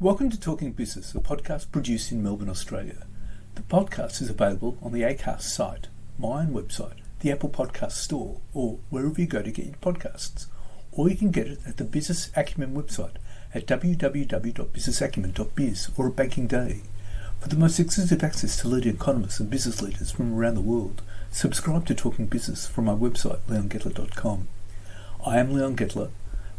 Welcome to Talking Business, a podcast produced in Melbourne, Australia. The podcast is available on the Acast site, my own website, the Apple Podcast Store, or wherever you go to get your podcasts. Or you can get it at the Business Acumen website at www.businessacumen.biz or at Banking Day. For the most exclusive access to leading economists and business leaders from around the world, subscribe to Talking Business from my website, leongettler.com. I am Leon Gettler.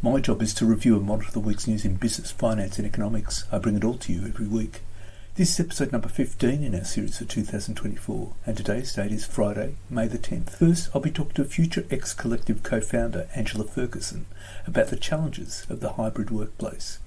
My job is to review and monitor the week's news in business, finance and economics. I bring it all to you every week. This is episode number 15 in our series for 2024, and today's date is Friday, May the 10th. First, I'll be talking to Future X Collective co-founder Angela Ferguson about the challenges of the hybrid workplace.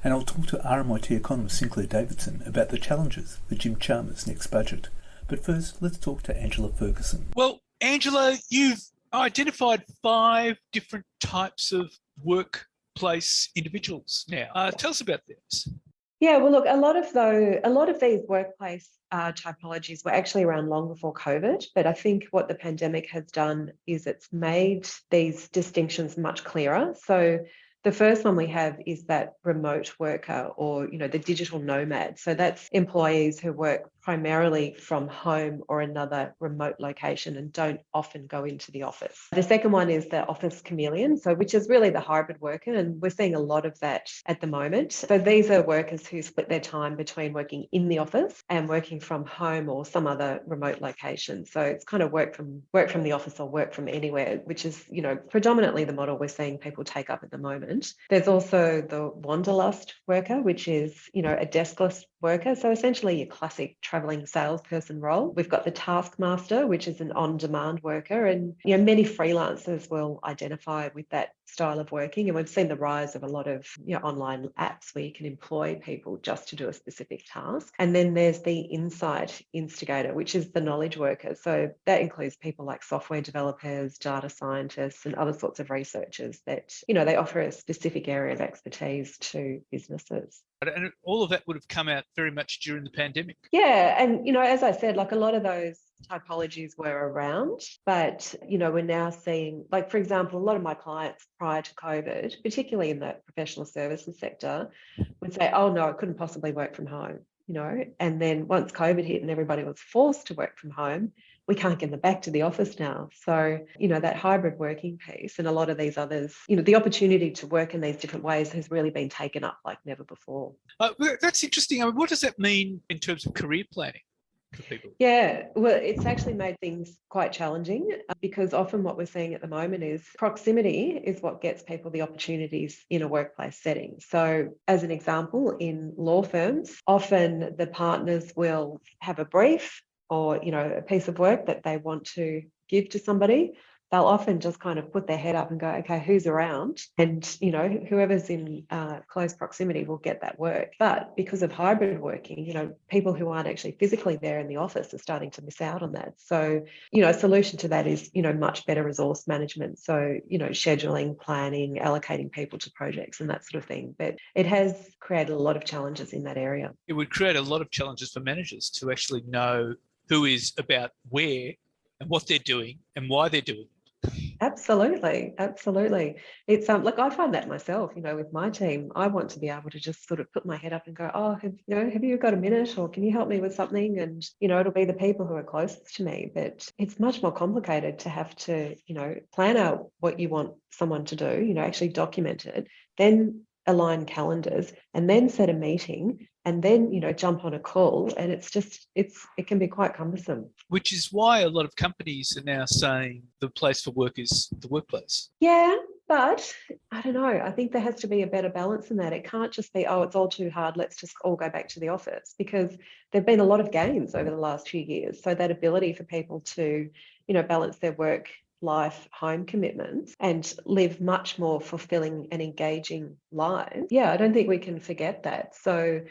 And I'll talk to RMIT economist Sinclair Davidson about the challenges of Jim Chalmers' next budget. But first, let's talk to Angela Ferguson. Well, Angela, you've identified 5 different types of workplace individuals now. Tell us about this. Yeah, well, look, a lot of these workplace typologies were actually around long before COVID, but I think what the pandemic has done is it's made these distinctions much clearer. So the first one we have is that remote worker or, the digital nomad. So that's employees who work primarily from home or another remote location and don't often go into the office. The second one is the office chameleon, which is really the hybrid worker, and we're seeing a lot of that at the moment. So these are workers who split their time between working in the office and working from home or some other remote location. So it's kind of work from the office or work from anywhere, which is, predominantly the model we're seeing people take up at the moment. There's also the wanderlust worker, which is, a deskless worker. So essentially your classic traveling salesperson role. We've got the taskmaster, which is an on-demand worker, and many freelancers will identify with that style of working, and we've seen the rise of a lot of online apps where you can employ people just to do a specific task. And then there's the insight instigator, which is the knowledge worker. So that includes people like software developers, data scientists, and other sorts of researchers that they offer a specific area of expertise to businesses. And all of that would have come out very much during the pandemic. Yeah, and as I said, like a lot of those typologies were around, but we're now seeing, like, for example, a lot of my clients prior to COVID, particularly in the professional services sector, would say, oh no, I couldn't possibly work from home, and then once COVID hit and everybody was forced to work from home, we can't get them back to the office now. So, that hybrid working piece and a lot of these others, the opportunity to work in these different ways has really been taken up like never before. That's interesting. I mean, what does that mean in terms of career planning for people? Yeah, well, it's actually made things quite challenging because often what we're seeing at the moment is proximity is what gets people the opportunities in a workplace setting. So as an example, in law firms, often the partners will have a brief or, a piece of work that they want to give to somebody. They'll often just kind of put their head up and go, okay, who's around? And, whoever's in close proximity will get that work. But because of hybrid working, people who aren't actually physically there in the office are starting to miss out on that. So, a solution to that is, much better resource management. So, scheduling, planning, allocating people to projects and that sort of thing. But it has created a lot of challenges in that area. It would create a lot of challenges for managers to actually know who is about where and what they're doing and why they're doing it. Absolutely. It's look, I find that myself, with my team. I want to be able to just sort of put my head up and go, oh, have you got a minute, or can you help me with something? And it'll be the people who are closest to me. But it's much more complicated to have to plan out what you want someone to do, actually document it, then align calendars, and then set a meeting, and then jump on a call. And it can be quite cumbersome. Which is why a lot of companies are now saying the place for work is the workplace. Yeah, but I don't know. I think there has to be a better balance in that. It can't just be, oh, it's all too hard, let's just all go back to the office, because there've been a lot of gains over the last few years. So that ability for people to, balance their work life home commitments and live much more fulfilling and engaging lives. Yeah, I don't think we can forget that. So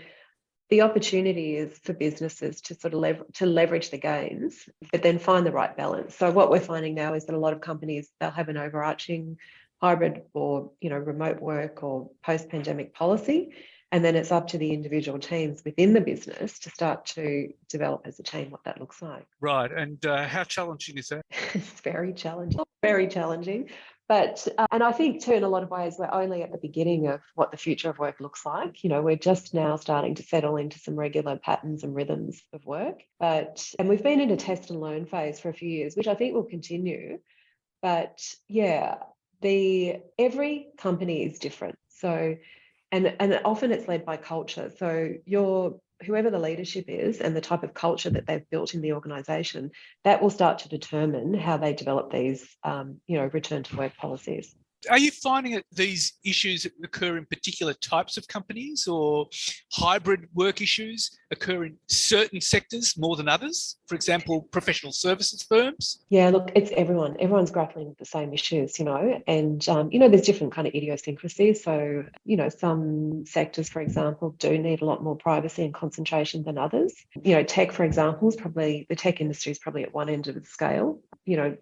the opportunity is for businesses to sort of leverage the gains, but then find the right balance. So what we're finding now is that a lot of companies, they'll have an overarching hybrid or remote work or post-pandemic policy, and then it's up to the individual teams within the business to start to develop as a team what that looks like. Right, and how challenging is that? It's very challenging. But, and I think too, in a lot of ways, we're only at the beginning of what the future of work looks like. We're just now starting to settle into some regular patterns and rhythms of work. And we've been in a test and learn phase for a few years, which I think will continue. But yeah, every company is different. So, and often it's led by culture. So whoever the leadership is and the type of culture that they've built in the organisation, that will start to determine how they develop these, return to work policies. Are you finding that these issues occur in particular types of companies, or hybrid work issues occur in certain sectors more than others? For example, professional services firms? Yeah, look, it's everyone. Everyone's grappling with the same issues, and, there's different kind of idiosyncrasies. So, some sectors, for example, do need a lot more privacy and concentration than others. Tech, for example, the tech industry is probably at one end of the scale.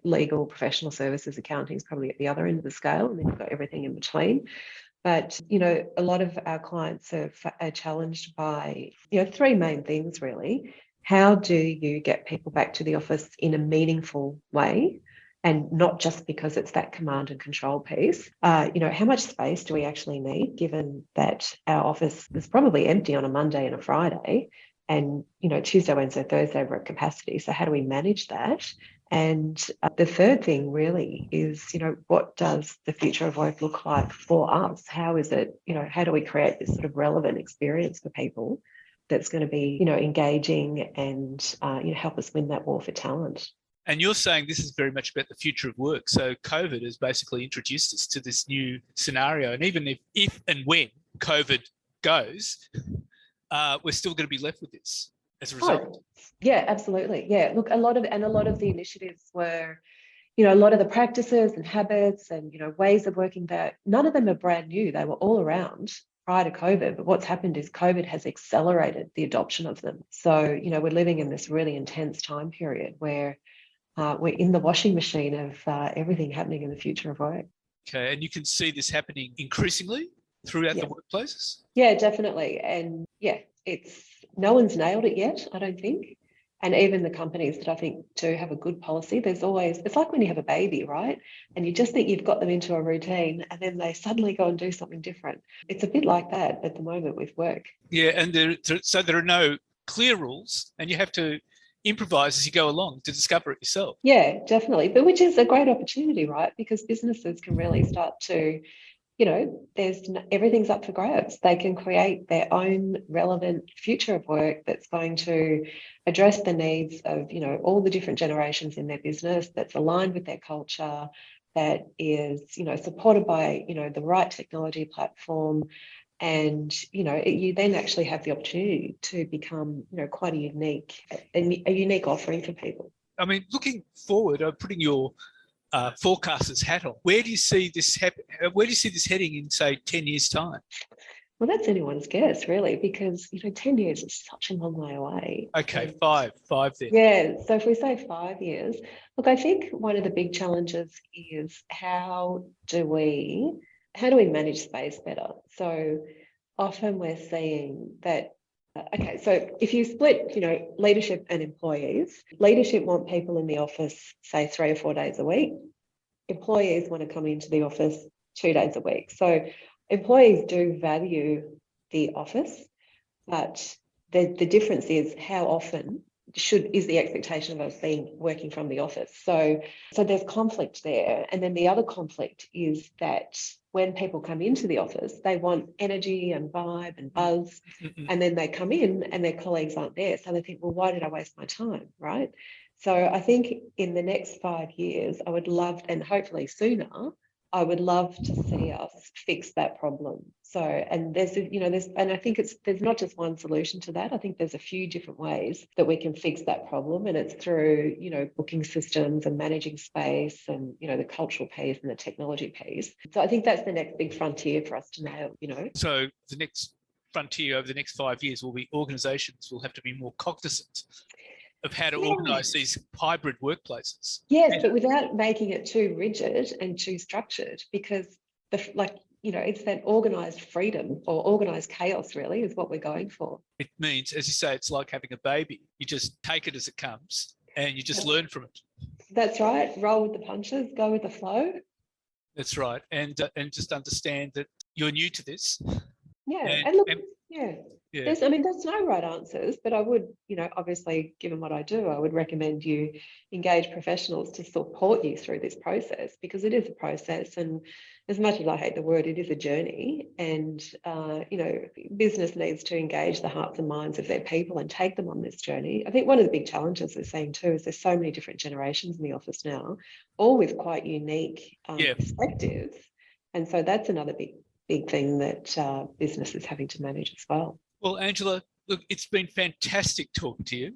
Legal, professional services, accounting is probably at the other end of the scale, and then you've got everything in between. But, a lot of our clients are challenged by, three main things, really. How do you get people back to the office in a meaningful way, and not just because it's that command and control piece? How much space do we actually need, given that our office is probably empty on a Monday and a Friday, and, Tuesday, Wednesday, Thursday, we're at capacity. So how do we manage that? And the third thing really is, what does the future of work look like for us? How is it, how do we create this sort of relevant experience for people that's going to be, engaging and, help us win that war for talent? And you're saying this is very much about the future of work. So COVID has basically introduced us to this new scenario. And even if and when COVID goes, we're still going to be left with this as a result. Oh, yeah, absolutely. Yeah, look, a lot of the initiatives were, a lot of the practices and habits and, ways of working that none of them are brand new. They were all around prior to COVID, but what's happened is COVID has accelerated the adoption of them. So, we're living in this really intense time period where we're in the washing machine of everything happening in the future of work. Okay, and you can see this happening increasingly throughout the workplaces? Yeah, definitely. And yeah, no one's nailed it yet, I don't think. And even the companies that I think do have a good policy, it's like when you have a baby, right? And you just think you've got them into a routine and then they suddenly go and do something different. It's a bit like that at the moment with work. Yeah, and so there are no clear rules and you have to improvise as you go along to discover it yourself. Yeah, definitely. But which is a great opportunity, right? Because businesses can really start to, everything's up for grabs. They can create their own relevant future of work that's going to address the needs of, all the different generations in their business, that's aligned with their culture, that is, supported by, the right technology platform. And, you then actually have the opportunity to become, quite a unique offering for people. I mean, looking forward, putting your forecaster's hat on, where do you see this heading in, say, 10 years' time? Well, that's anyone's guess, really, because 10 years is such a long way away. Okay, five then. Yeah, so if we say 5 years, look, I think one of the big challenges is how do we manage space better? So often we're seeing that. Okay, so if you split, leadership and employees, leadership want people in the office, say 3 or 4 days a week. Employees want to come into the office 2 days a week. So employees do value the office, but the difference is how often is the expectation of us working from the office. So there's conflict there. And then the other conflict is that when people come into the office, they want energy and vibe and buzz. Mm-hmm. And then they come in and their colleagues aren't there. So they think, well, why did I waste my time, right? So I think in the next 5 years, I would love, and hopefully sooner, I would love to see us fix that problem. So, and and I think there's not just one solution to that. I think there's a few different ways that we can fix that problem, and it's through, booking systems and managing space and, the cultural piece and the technology piece. So I think that's the next big frontier for us to nail, So the next frontier over the next 5 years will be organisations will have to be more cognizant of how to organise these hybrid workplaces. Yes, but without making it too rigid and too structured, because it's that organised freedom or organised chaos really is what we're going for. It means, as you say, it's like having a baby. You just take it as it comes and you just learn from it. That's right. Roll with the punches, go with the flow. That's right. And just understand that you're new to this. Yeah, And, and look, and yeah, yeah, there's no right answers, but I would, obviously, given what I do, I would recommend you engage professionals to support you through this process, because it is a process, and as much as I hate the word, it is a journey, and business needs to engage the hearts and minds of their people and take them on this journey. I think one of the big challenges we're seeing too is there's so many different generations in the office now, all with quite unique yeah. perspectives, and so that's another big thing that business is having to manage as well. Well, Angela, look, it's been fantastic talking to you.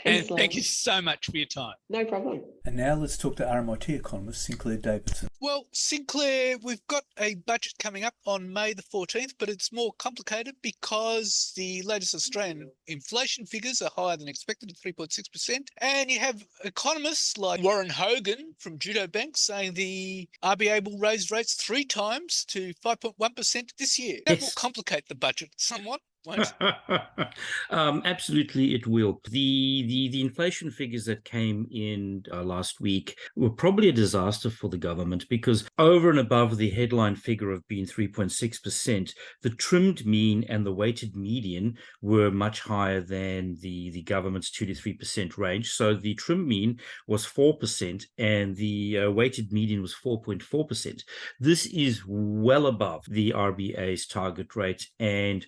And Thanks, thank Leon. you so much for your time. No problem. And now let's talk to RMIT economist Sinclair Davidson. Well, Sinclair, we've got a budget coming up on May the 14th, but it's more complicated because the latest Australian inflation figures are higher than expected at 3.6%. And you have economists like Warren Hogan from Judo Bank saying the RBA will raise rates 3 times to 5.1% this year. That will complicate the budget somewhat. Absolutely, it will. The inflation figures that came in last week were probably a disaster for the government, because over and above the headline figure of being 3.6%, the trimmed mean and the weighted median were much higher than the government's 2 to 3% range. So the trimmed mean was 4% and the weighted median was 4.4%. This is well above the RBA's target rate. And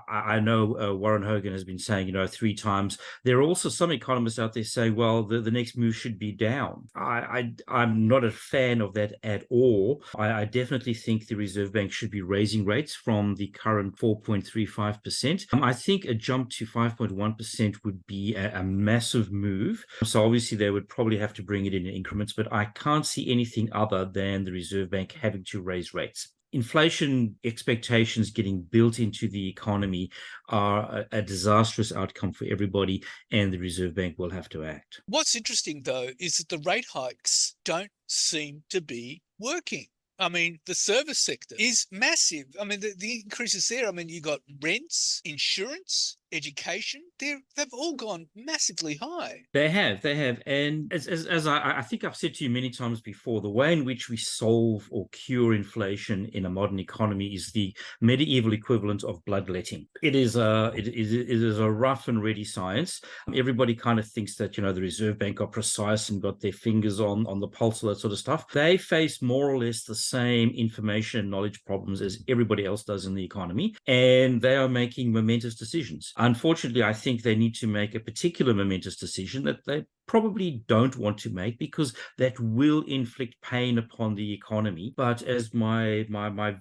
I know Warren Hogan has been saying, 3 times. There are also some economists out there saying, well, the next move should be down. I'm not a fan of that at all. I definitely think the Reserve Bank should be raising rates from the current 4.35%. I think a jump to 5.1% would be a massive move. So obviously they would probably have to bring it in increments, but I can't see anything other than the Reserve Bank having to raise rates. Inflation expectations getting built into the economy are a disastrous outcome for everybody, and the Reserve Bank will have to act. What's interesting, though, is that the rate hikes don't seem to be working. I mean, the service sector is massive. I mean, the increases there, I mean, you got rents, insurance, education, they've all gone massively high. They have. And as I think I've said to you many times before, the way in which we solve or cure inflation in a modern economy is the medieval equivalent of bloodletting. It is a rough and ready science. Everybody kind of thinks that, the Reserve Bank are precise and got their fingers on the pulse, all that sort of stuff. They face more or less the same information and knowledge problems as everybody else does in the economy, and they are making momentous decisions. Unfortunately, I think they need to make a particular momentous decision that they probably don't want to make, because that will inflict pain upon the economy. But as my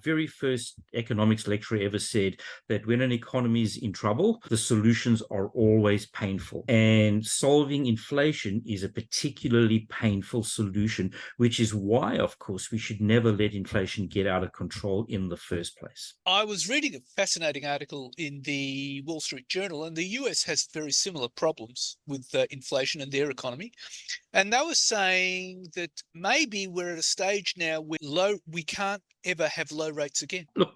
very first economics lecturer ever said, that when an economy is in trouble, the solutions are always painful. And solving inflation is a particularly painful solution, which is why, of course, we should never let inflation get out of control in the first place. I was reading a fascinating article in the Wall Street Journal, and the US has very similar problems with inflation and their economy. And they were saying that maybe we're at a stage now where we can't ever have low rates again. Look,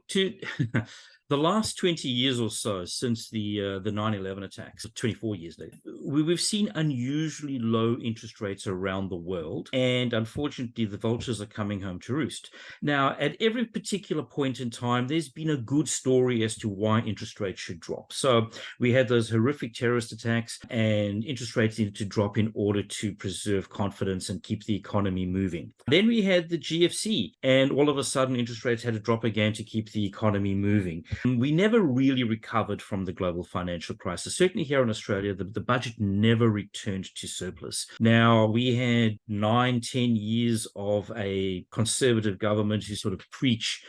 the last 20 years or so since the 9/11 attacks, 24 years later, we've seen unusually low interest rates around the world. And unfortunately, the vultures are coming home to roost. Now, at every particular point in time, there's been a good story as to why interest rates should drop. So we had those horrific terrorist attacks, and interest rates needed to drop in order to preserve confidence and keep the economy moving. Then we had the GFC, and all of a sudden, interest rates had to drop again to keep the economy moving. We never really recovered from the global financial crisis. Certainly here in Australia, the budget never returned to surplus. Now, we had 9-10 years of a conservative government who sort of preach,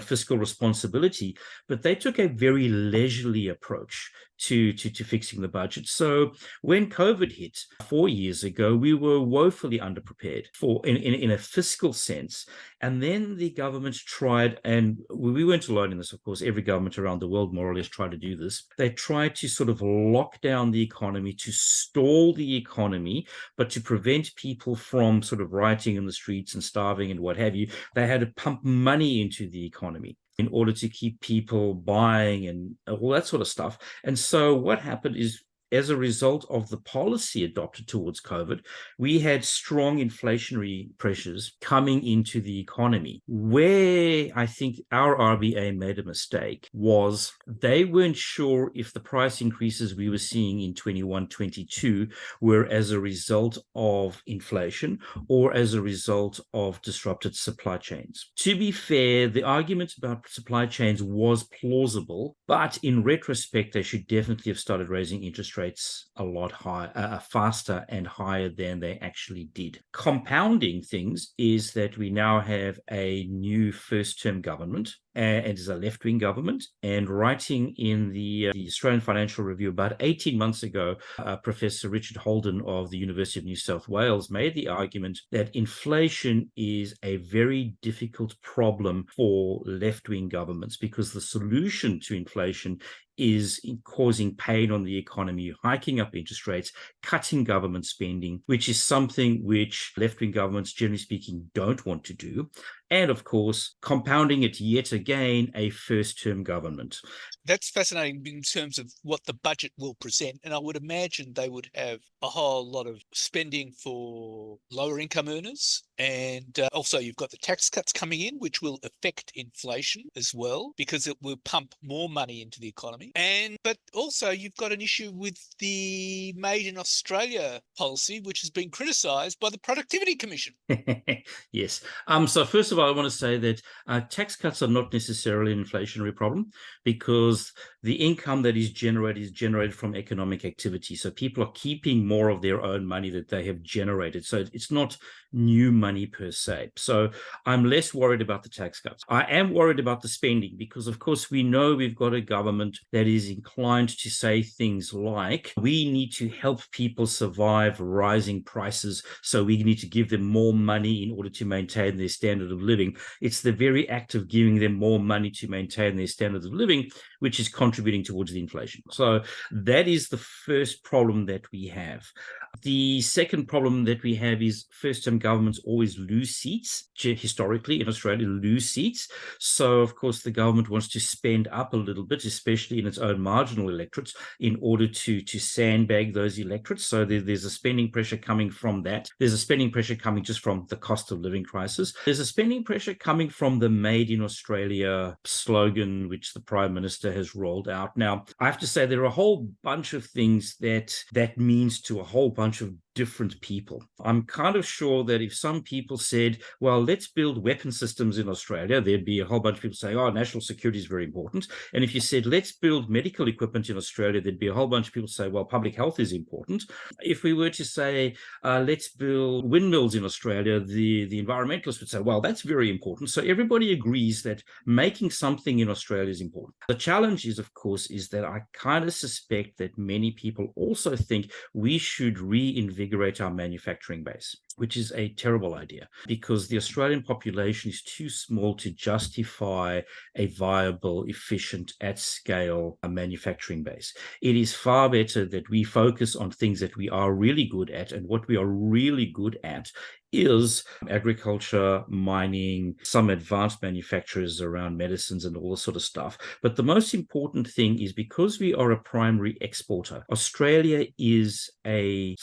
fiscal responsibility, but they took a very leisurely approach to fixing the budget. So when COVID hit 4 years ago, we were woefully underprepared in a fiscal sense. And then the government tried, and we weren't alone in this, of course, every government around the world more or less tried to do this. They tried to sort of lock down the economy, to stall the economy, but to prevent people from sort of rioting in the streets and starving and what have you. They had to pump money into the economy in order to keep people buying and all that sort of stuff. And so what happened is as a result of the policy adopted towards COVID, we had strong inflationary pressures coming into the economy. Where I think our RBA made a mistake was they weren't sure if the price increases we were seeing in 21-22 were as a result of inflation or as a result of disrupted supply chains. To be fair, the argument about supply chains was plausible, but in retrospect, they should definitely have started raising interest rates a lot higher, faster and higher than they actually did. Compounding things is that we now have a new first-term government, and it is a left-wing government. And writing in the Australian Financial Review about 18 months ago, Professor Richard Holden of the University of New South Wales made the argument that inflation is a very difficult problem for left-wing governments because the solution to inflation is causing pain on the economy, hiking up interest rates, cutting government spending, which is something which left-wing governments, generally speaking, don't want to do. And of course, compounding it yet again, a first-term government. That's fascinating in terms of what the budget will present. And I would imagine they would have a whole lot of spending for lower income earners. And also you've got the tax cuts coming in, which will affect inflation as well, because it will pump more money into the economy. But also you've got an issue with the Made in Australia policy, which has been criticised by the Productivity Commission. Yes. So first of all, I want to say that tax cuts are not necessarily an inflationary problem because the income that is generated from economic activity. So people are keeping more of their own money that they have generated. So it's not new money per se. So I'm less worried about the tax cuts. I am worried about the spending because, of course, we know we've got a government that is inclined to say things like, we need to help people survive rising prices, so we need to give them more money in order to maintain their standard of living. It's the very act of giving them more money to maintain their standard of living which is contributing towards the inflation. So that is the first problem that we have. The second problem that we have is first-term governments always lose seats. Historically, in Australia, lose seats. So, of course, the government wants to spend up a little bit, especially in its own marginal electorates, in order to sandbag those electorates. So there's a spending pressure coming from that. There's a spending pressure coming just from the cost of living crisis. There's a spending pressure coming from the Made in Australia slogan, which the Prime Minister has rolled out. Now, I have to say there are a whole bunch of things that means to a whole bunch of different people. I'm kind of sure that if some people said, well, let's build weapon systems in Australia, there'd be a whole bunch of people saying, oh, national security is very important. And if you said, let's build medical equipment in Australia, there'd be a whole bunch of people say, well, public health is important. If we were to say, let's build windmills in Australia, the environmentalists would say, well, that's very important. So everybody agrees that making something in Australia is important. The challenge is, of course, is that I kind of suspect that many people also think we should reinvigorate our manufacturing base, which is a terrible idea because the Australian population is too small to justify a viable, efficient, at-scale manufacturing base. It is far better that we focus on things that we are really good at, and what we are really good at is agriculture, mining, some advanced manufacturers around medicines and all this sort of stuff. But the most important thing is because we are a primary exporter, Australia is the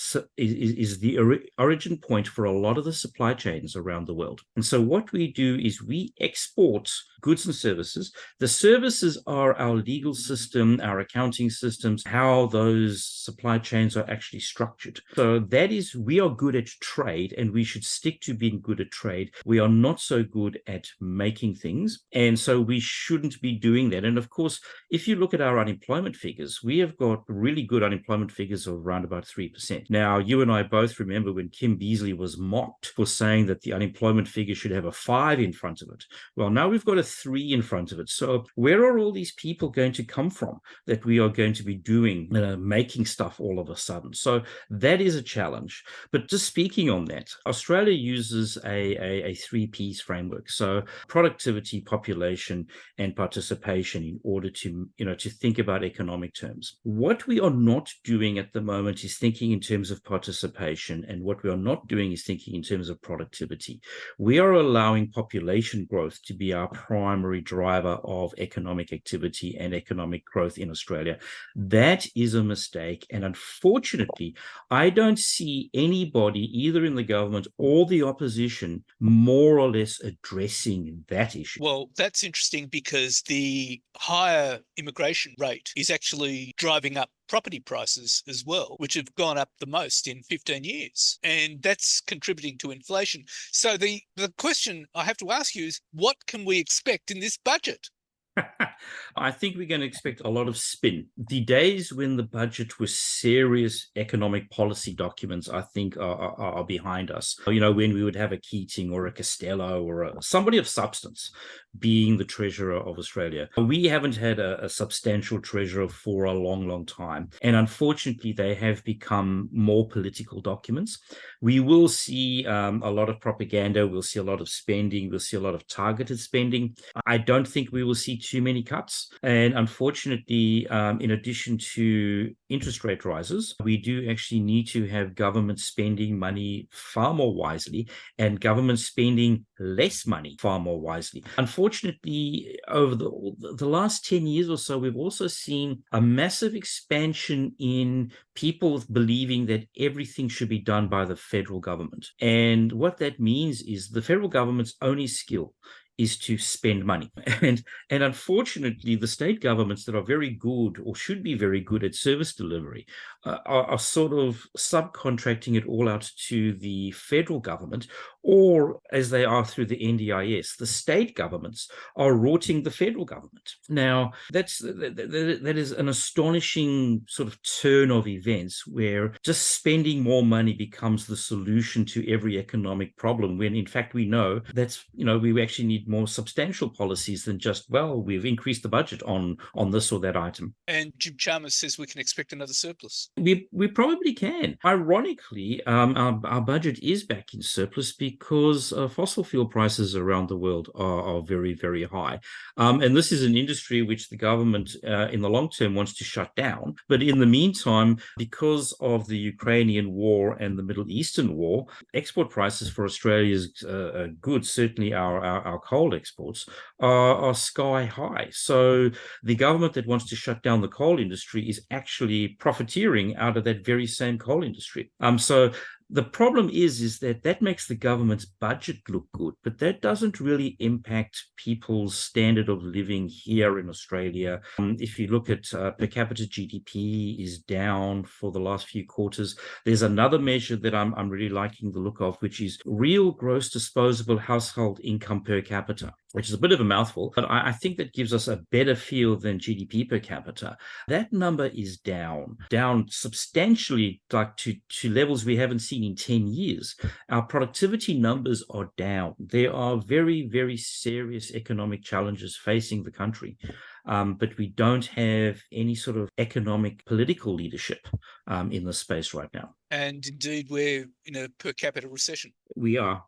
origin point for a lot of the supply chains around the world. And so what we do is we export goods and services. The services are our legal system, our accounting systems, how those supply chains are actually structured. So that is, we are good at trade and we should stick to being good at trade. We are not so good at making things. And so we shouldn't be doing that. And of course, if you look at our unemployment figures, we have got really good unemployment figures of around about 3%. Now, you and I both remember when Kim Beazley was mocked for saying that the unemployment figure should have a 5 in front of it. Well, now we've got a 3 in front of it. So where are all these people going to come from that we are going to be doing, making stuff all of a sudden? So that is a challenge. But just speaking on that, Australia uses a 3 Ps framework. So productivity, population, and participation in order to think about economic terms. What we are not doing at the moment is thinking in terms of participation, and what we are not doing is thinking in terms of productivity. We are allowing population growth to be our primary primary driver of economic activity and economic growth in Australia. That is a mistake. And unfortunately, I don't see anybody, either in the government or the opposition, more or less addressing that issue. Well, that's interesting because the higher immigration rate is actually driving up property prices as well, which have gone up the most in 15 years. And that's contributing to inflation. So the question I have to ask you is, what can we expect in this budget? I think we're going to expect a lot of spin. The days when the budget was serious economic policy documents, I think, are behind us. You know, when we would have a Keating or a Costello or somebody of substance being the treasurer of Australia. We haven't had a substantial treasurer for a long, long time. And unfortunately, they have become more political documents. We will see a lot of propaganda. We'll see a lot of spending. We'll see a lot of targeted spending. I don't think we will see too many cuts. And unfortunately, in addition to interest rate rises, we do actually need to have government spending money far more wisely and government spending less money far more wisely. Unfortunately, over the last 10 years or so, we've also seen a massive expansion in people believing that everything should be done by the federal government. And what that means is the federal government's only skill is to spend money. And unfortunately, the state governments that are very good or should be very good at service delivery are sort of subcontracting it all out to the federal government, or as they are through the NDIS, the state governments are rorting the federal government. Now, that is an astonishing sort of turn of events where just spending more money becomes the solution to every economic problem, when in fact we know that's, we actually need more substantial policies than just, well, we've increased the budget on this or that item. And Jim Chalmers says we can expect another surplus. We probably can. Ironically, our budget is back in surplus because fossil fuel prices around the world are very, very high. And this is an industry which the government in the long term wants to shut down. But in the meantime, because of the Ukrainian war and the Middle Eastern war, export prices for Australia's goods, certainly our coal exports, are sky high. So the government that wants to shut down the coal industry is actually profiteering out of that very same coal industry. So the problem is that makes the government's budget look good, but that doesn't really impact people's standard of living here in Australia. If you look at per capita GDP is down for the last few quarters. There's another measure that I'm really liking the look of, which is real gross disposable household income per capita, which is a bit of a mouthful, but I think that gives us a better feel than GDP per capita. That number is down substantially, like to levels we haven't seen in 10 years. Our productivity numbers are down. There are very, very serious economic challenges facing the country. But we don't have any sort of economic political leadership in this space right now. And indeed, we're in a per capita recession. We are.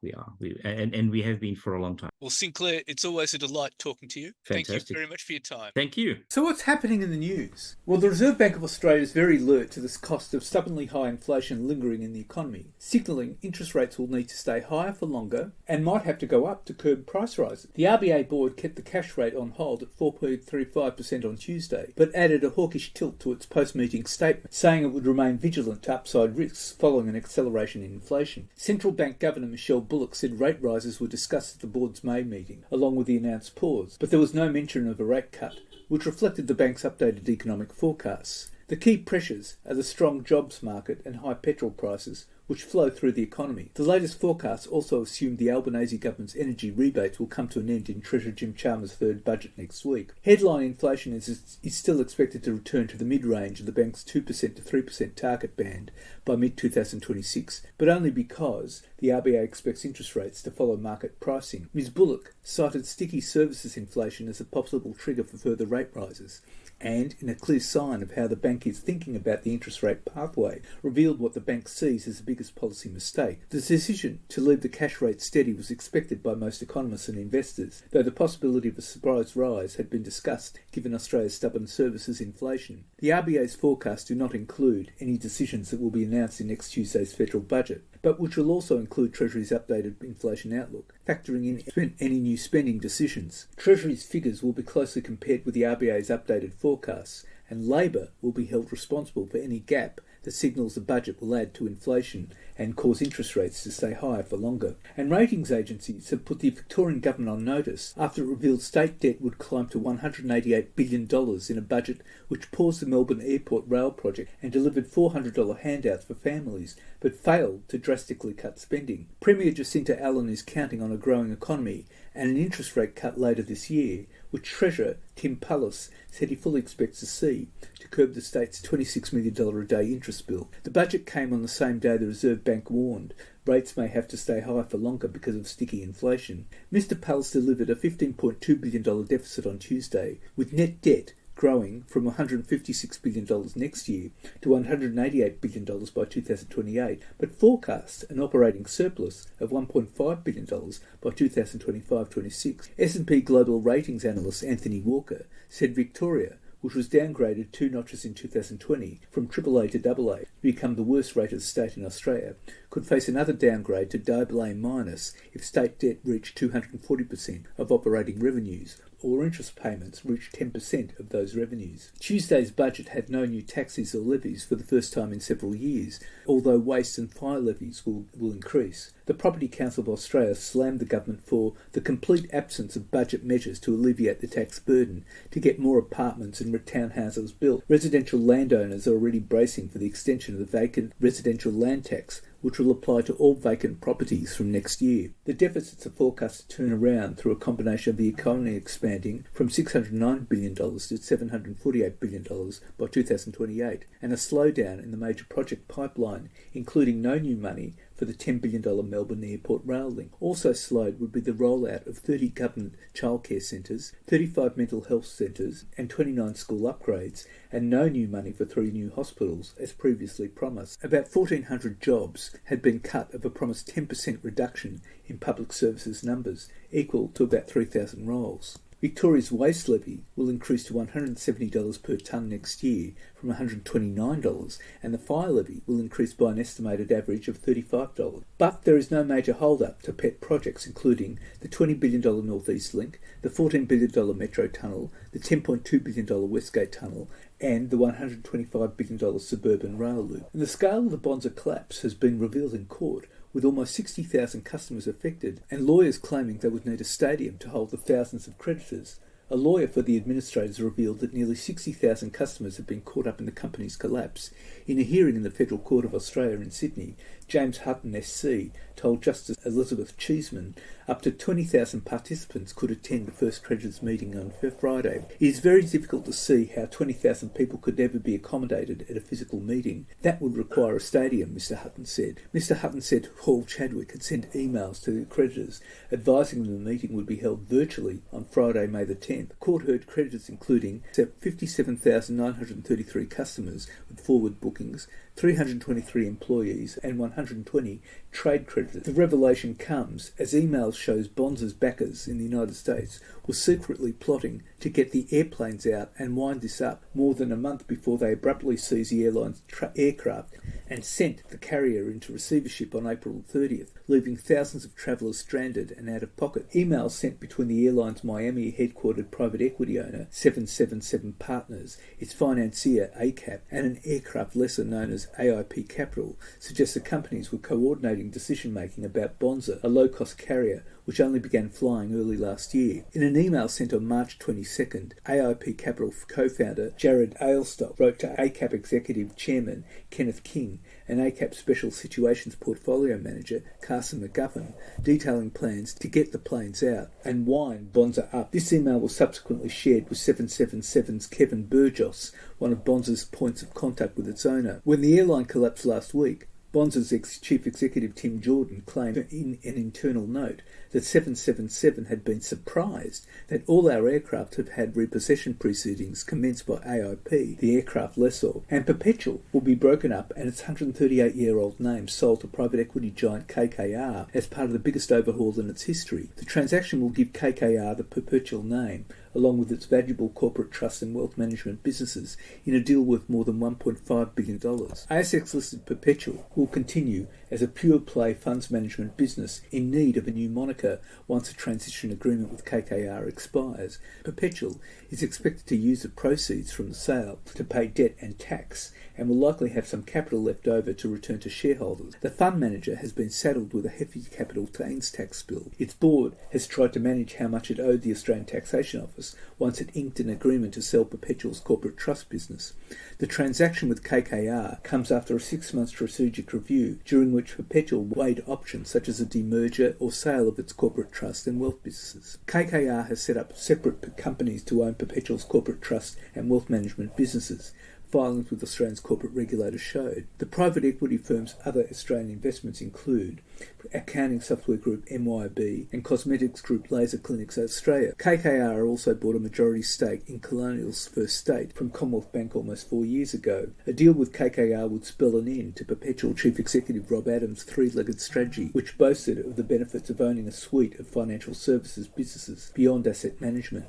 And we have been for a long time. Well, Sinclair, it's always a delight talking to you. Fantastic. Thank you very much for your time. Thank you. So what's happening in the news? Well, the Reserve Bank of Australia is very alert to this cost of stubbornly high inflation lingering in the economy, signalling interest rates will need to stay higher for longer and might have to go up to curb price rises. The RBA board kept the cash rate on hold at 4.35% on Tuesday, but added a hawkish tilt to its post-meeting statement, saying it would remain vigilant to upside risks following an acceleration in inflation. Central Bank Governor Michelle Bullock said rate rises were discussed at the board's May meeting, along with the announced pause, but there was no mention of a rate cut, which reflected the bank's updated economic forecasts. The key pressures are the strong jobs market and high petrol prices, which flow through the economy. The latest forecasts also assumed the Albanese government's energy rebates will come to an end in Treasurer Jim Chalmers' third budget next week. Headline inflation is still expected to return to the mid-range of the bank's 2% to 3% target band by mid-2026, but only because the RBA expects interest rates to follow market pricing. Ms Bullock cited sticky services inflation as a possible trigger for further rate rises, and, in a clear sign of how the bank is thinking about the interest rate pathway, revealed what the bank sees as the biggest biggest policy mistake. The decision to leave the cash rate steady was expected by most economists and investors, though the possibility of a surprise rise had been discussed given Australia's stubborn services inflation. The RBA's forecasts do not include any decisions that will be announced in next Tuesday's federal budget, but which will also include Treasury's updated inflation outlook, factoring in any new spending decisions. Treasury's figures will be closely compared with the RBA's updated forecasts, and Labor will be held responsible for any gap that signals the budget will add to inflation and cause interest rates to stay higher for longer. And ratings agencies have put the Victorian government on notice after it revealed state debt would climb to $188 billion in a budget which paused the Melbourne Airport rail project and delivered $400 handouts for families, but failed to drastically cut spending. Premier Jacinta Allen is counting on a growing economy and an interest rate cut later this year, which Treasurer Tim Pullis said he fully expects to see to curb the state's $26 million a day interest bill. The budget came on the same day the Reserve Bank warned rates may have to stay high for longer because of sticky inflation. Mr Pullis delivered a $15.2 billion deficit on Tuesday, with net debt growing from $156 billion next year to $188 billion by 2028, but forecasts an operating surplus of $1.5 billion by 2025-26. S&P Global Ratings analyst Anthony Walker said Victoria, which was downgraded 2 notches in 2020 from AAA to AA to become the worst rated state in Australia, could face another downgrade to AA- if state debt reached 240% of operating revenues, or interest payments reached 10% of those revenues. Tuesday's budget had no new taxes or levies for the first time in several years, although waste and fire levies will increase. The Property Council of Australia slammed the government for the complete absence of budget measures to alleviate the tax burden to get more apartments and townhouses built. Residential landowners are already bracing for the extension of the vacant residential land tax, which will apply to all vacant properties from next year. The deficits are forecast to turn around through a combination of the economy expanding from $609 billion to $748 billion by 2028, and a slowdown in the major project pipeline, including no new money for the $10 billion Melbourne Airport rail link. Also slowed would be the rollout of 30 government childcare centres, 35 mental health centres and 29 school upgrades, and no new money for 3 new hospitals, as previously promised. About 1,400 jobs had been cut of a promised 10% reduction in public services numbers, equal to about 3,000 roles. Victoria's waste levy will increase to $170 per tonne next year from $129, and the fire levy will increase by an estimated average of $35. But there is no major hold-up to pet projects, including the $20 billion North East Link, the $14 billion Metro Tunnel, the $10.2 billion Westgate Tunnel, and the $125 billion suburban rail loop. And the scale of the Bonza collapse has been revealed in court, with almost 60,000 customers affected, and lawyers claiming they would need a stadium to hold the thousands of creditors. A lawyer for the administrators revealed that nearly 60,000 customers have been caught up in the company's collapse. In a hearing in the Federal Court of Australia in Sydney, James Hutton SC told Justice Elizabeth Cheeseman up to 20,000 participants could attend the first creditors meeting on Friday. It is very difficult to see how 20,000 people could ever be accommodated at a physical meeting. That would require a stadium, Mr Hutton said. Mr Hutton said Hall Chadwick had sent emails to the creditors advising them the meeting would be held virtually on Friday, May the 10th. The court heard creditors including 57,933 customers with forward bookings, 323 employees and 120 trade creditors. The revelation comes as emails shows Bonza's backers in the United States were secretly plotting to get the airplanes out and wind this up more than a month before they abruptly seized the airline's aircraft and sent the carrier into receivership on April 30th, leaving thousands of travellers stranded and out of pocket. Emails sent between the airline's Miami-headquartered private equity owner, 777 Partners, its financier, ACAP, and an aircraft lessor known as AIP Capital, suggest the companies were coordinating decision-making about Bonza, a low-cost carrier which only began flying early last year. In an email sent on March 22nd, AIP Capital co-founder Jared Ailstock wrote to ACAP Executive Chairman Kenneth King and ACAP Special Situations Portfolio Manager Carson McGuffin, detailing plans to get the planes out and wind Bonza up. This email was subsequently shared with 777's Kevin Burgos, one of Bonza's points of contact with its owner. When the airline collapsed last week, Bonza's chief executive Tim Jordan claimed in an internal note that 777 had been surprised that all our aircraft have had repossession proceedings commenced by AIP, the aircraft lessor, and Perpetual will be broken up and its 138-year-old name sold to private equity giant KKR as part of the biggest overhaul in its history. The transaction will give KKR the Perpetual name, along with its valuable corporate trust and wealth management businesses, in a deal worth more than $1.5 billion. ASX-listed Perpetual will continue as a pure-play funds management business in need of a new moniker once a transition agreement with KKR expires. Perpetual is expected to use the proceeds from the sale to pay debt and tax, and will likely have some capital left over to return to shareholders. The fund manager has been saddled with a hefty capital gains tax bill. Its board has tried to manage how much it owed the Australian Taxation Office once it inked an agreement to sell Perpetual's corporate trust business. The transaction with KKR comes after a 6-month strategic review, during which Perpetual weighed options such as a demerger or sale of its corporate trust and wealth businesses. KKR has set up separate companies to own Perpetual's corporate trust and wealth management businesses. Filings with Australia's corporate regulator showed. The private equity firm's other Australian investments include accounting software group MYOB and cosmetics group Laser Clinics Australia. KKR also bought a majority stake in Colonial's First State from Commonwealth Bank almost 4 years ago. A deal with KKR would spell an end to Perpetual Chief Executive Rob Adams' three-legged strategy, which boasted of the benefits of owning a suite of financial services businesses beyond asset management.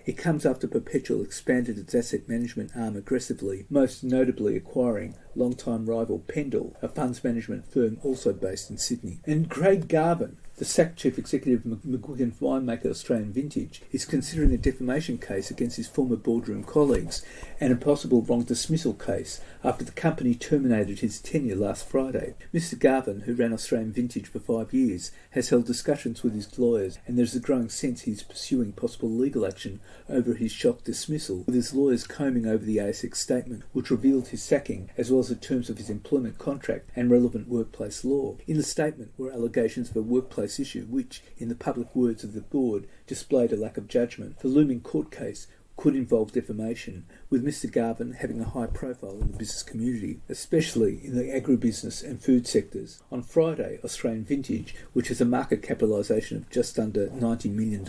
It comes after Perpetual expanded its asset management arm aggressively, most notably acquiring long-time rival Pendal, a funds management firm also based in Sydney. And Craig Garvin, the sacked chief executive of McGuigan winemaker Australian Vintage, is considering a defamation case against his former boardroom colleagues and a possible wrong dismissal case after the company terminated his tenure last Friday. Mr Garvin, who ran Australian Vintage for 5 years, has held discussions with his lawyers, and there's a growing sense he's pursuing possible legal action over his shock dismissal, with his lawyers combing over the ASX statement, which revealed his sacking, as well as the terms of his employment contract and relevant workplace law. In the statement were allegations of a workplace issue which, in the public words of the board, displayed a lack of judgment. The looming court case could involve defamation, with Mr Garvin having a high profile in the business community, especially in the agribusiness and food sectors. On Friday, Australian Vintage, which has a market capitalisation of just under $90 million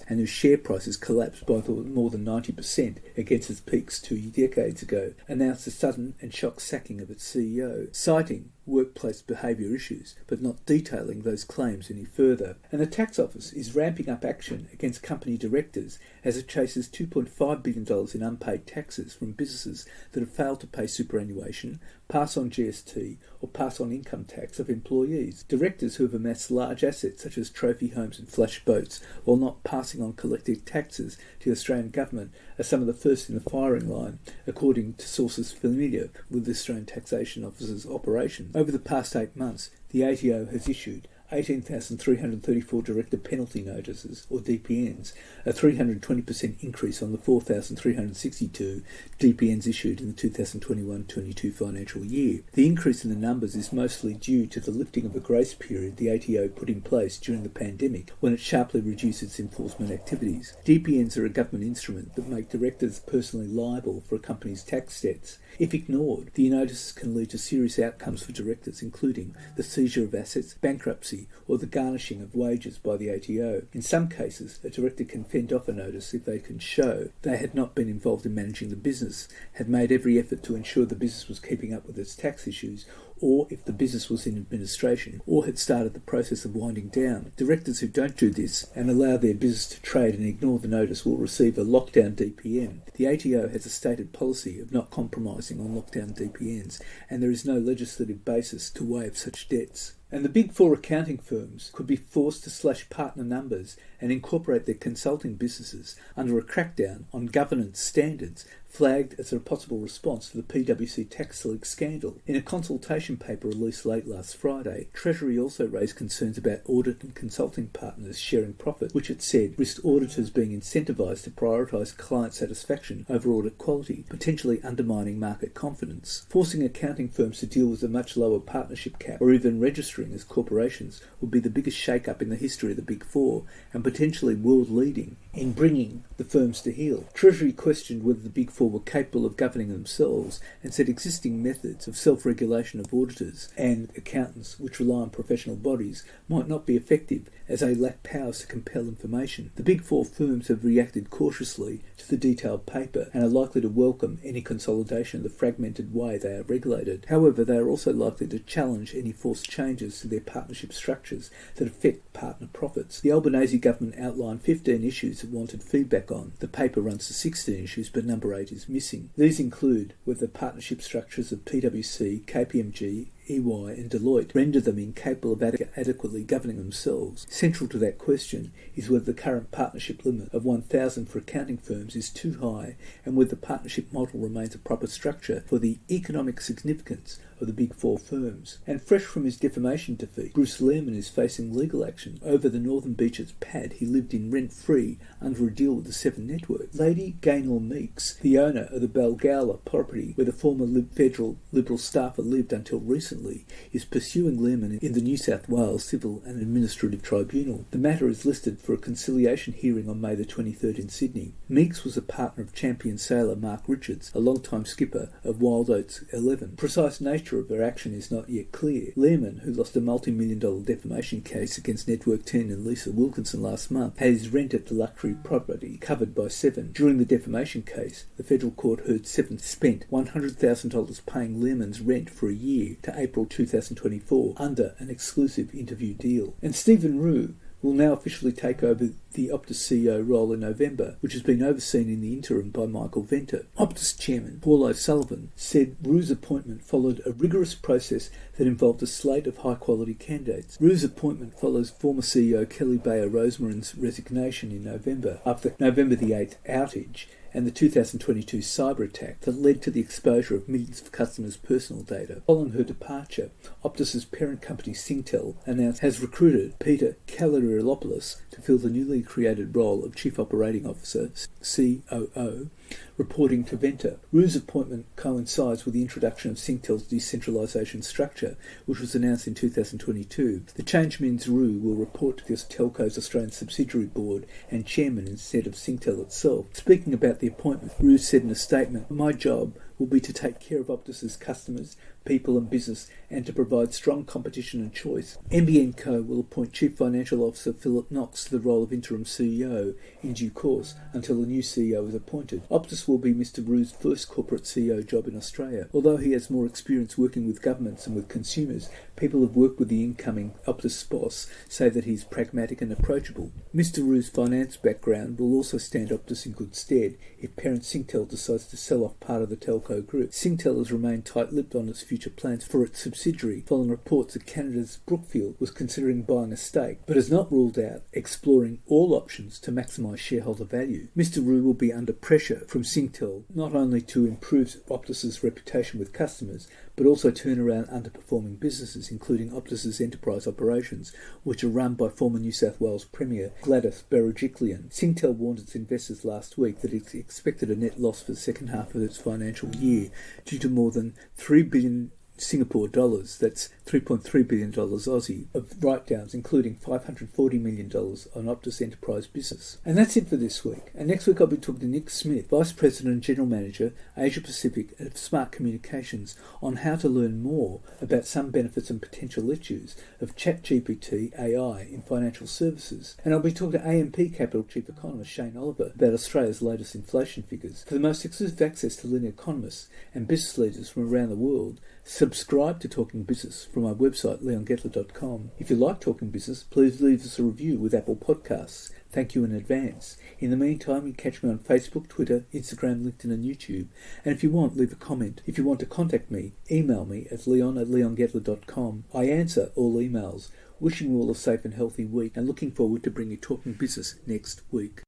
and whose share prices collapsed by more than 90% against its peaks 2 decades ago, announced a sudden and shock sacking of its CEO, citing workplace behaviour issues, but not detailing those claims any further. And the Tax Office is ramping up action against company directors as it chases $2.5 billion in unpaid taxes from businesses that have failed to pay superannuation, pass on GST, or pass on income tax of employees. Directors who have amassed large assets such as trophy homes and flash boats while not passing on collected taxes to the Australian government are some of the first in the firing line, according to sources familiar with the Australian Taxation Office's operations. Over the past 8 months, the ATO has issued 18,334 director penalty notices, or DPNs, a 320% increase on the 4,362 DPNs issued in the 2021-22 financial year. The increase in the numbers is mostly due to the lifting of a grace period the ATO put in place during the pandemic, when it sharply reduced its enforcement activities. DPNs are a government instrument that make directors personally liable for a company's tax debts. If ignored, the notices can lead to serious outcomes for directors, including the seizure of assets, bankruptcy, or the garnishing of wages by the ATO. In some cases, a director can fend off a notice if they can show they had not been involved in managing the business, had made every effort to ensure the business was keeping up with its tax issues, or if the business was in administration, or had started the process of winding down. Directors who don't do this and allow their business to trade and ignore the notice will receive a lockdown DPN. The ATO has a stated policy of not compromising on lockdown DPNs, and there is no legislative basis to waive such debts. And the Big Four accounting firms could be forced to slash partner numbers and incorporate their consulting businesses under a crackdown on governance standards flagged as a possible response to the PwC tax leak scandal. In a consultation paper released late last Friday, Treasury also raised concerns about audit and consulting partners sharing profit, which it said risked auditors being incentivised to prioritise client satisfaction over audit quality, potentially undermining market confidence. Forcing accounting firms to deal with a much lower partnership cap, or even registering as corporations, would be the biggest shake-up in the history of the Big Four, and potentially world-leading in bringing the firms to heel. Treasury questioned whether the Big Four were capable of governing themselves and said existing methods of self-regulation of auditors and accountants, which rely on professional bodies, might not be effective as they lack powers to compel information. The Big Four firms have reacted cautiously to the detailed paper and are likely to welcome any consolidation of the fragmented way they are regulated. However, they are also likely to challenge any forced changes to their partnership structures that affect partner profits. The Albanese government outlined 15 issues it wanted feedback on. The paper runs to 16 issues, but number 8 is missing. These include whether partnership structures of PwC, KPMG, EY and Deloitte render them incapable of adequately governing themselves. Central to that question is whether the current partnership limit of 1,000 for accounting firms is too high and whether the partnership model remains a proper structure for the economic significance of the Big Four firms. And fresh from his defamation defeat, Bruce Lehrmann is facing legal action over the Northern Beaches pad he lived in rent-free under a deal with the Seven Network. Lady Gaynor Meeks, the owner of the Balgowlah property where the former federal Liberal staffer lived until recently, is pursuing Lehrmann in the New South Wales Civil and Administrative Tribunal. The matter is listed for a conciliation hearing on May the 23rd in Sydney. Meeks was a partner of champion sailor Mark Richards, a long-time skipper of Wild Oats 11. The precise nature of her action is not yet clear. Lehrmann, who lost a multi-million-dollar defamation case against Network 10 and Lisa Wilkinson last month, had his rent at the luxury property covered by Seven. During the defamation case, the federal court heard Seven spent $100,000 paying Lehrmann's rent for a year to April 2024 under an exclusive interview deal. And Stephen Rue will now officially take over the Optus CEO role in November, which has been overseen in the interim by Michael Venter. Optus chairman Paul O'Sullivan said Rue's appointment followed a rigorous process that involved a slate of high-quality candidates. Rue's appointment follows former CEO Kelly Bayer Rosmarin's resignation in November after November the 8th outage and the 2022 cyber attack that led to the exposure of millions of customers' personal data. Following her departure, Optus's parent company Singtel announced has recruited Peter Kalogeropoulos to fill the newly created role of Chief Operating Officer, COO, reporting to Venter. Rue's appointment coincides with the introduction of Singtel's decentralisation structure, which was announced in 2022. The change means Rue will report to the telco's Australian subsidiary board and chairman instead of Singtel itself. Speaking about the appointment, Rue said in a statement, "My job will be to take care of Optus's customers, people and business, and to provide strong competition and choice." NBN Co will appoint Chief Financial Officer Philip Knox to the role of interim CEO in due course until a new CEO is appointed. Optus will be Mr. Rue's first corporate CEO job in Australia. Although he has more experience working with governments and with consumers, people who have worked with the incoming Optus boss say that he's pragmatic and approachable. Mr. Rue's finance background will also stand Optus in good stead if parent Singtel decides to sell off part of the telco group. Singtel has remained tight-lipped on its future plans for its subsidiary, following reports that Canada's Brookfield was considering buying a stake, but has not ruled out exploring all options to maximise shareholder value. Mr. Rue will be under pressure from Singtel not only to improve Optus's reputation with customers, but also turn around underperforming businesses, including Optus's enterprise operations, which are run by former New South Wales Premier Gladys Berejiklian. Singtel warned its investors last week that it expected a net loss for the second half of its financial year due to more than 3 billion Singapore dollars, that's $3.3 billion Aussie, of write-downs, including $540 million on Optus Enterprise Business. And that's it for this week. And next week I'll be talking to Nick Smith, Vice President and General Manager, Asia Pacific of Smart Communications, on how to learn more about some benefits and potential issues of ChatGPT AI in financial services. And I'll be talking to AMP Capital Chief Economist Shane Oliver about Australia's latest inflation figures. For the most exclusive access to leading economists and business leaders from around the world, subscribe to Talking Business from my website, leongettler.com. If you like Talking Business, please leave us a review with Apple Podcasts. Thank you in advance. In the meantime, you can catch me on Facebook, Twitter, Instagram, LinkedIn and YouTube. And if you want, leave a comment. If you want to contact me, email me at leon@leongettler.com. I answer all emails. Wishing you all a safe and healthy week and looking forward to bringing Talking Business next week.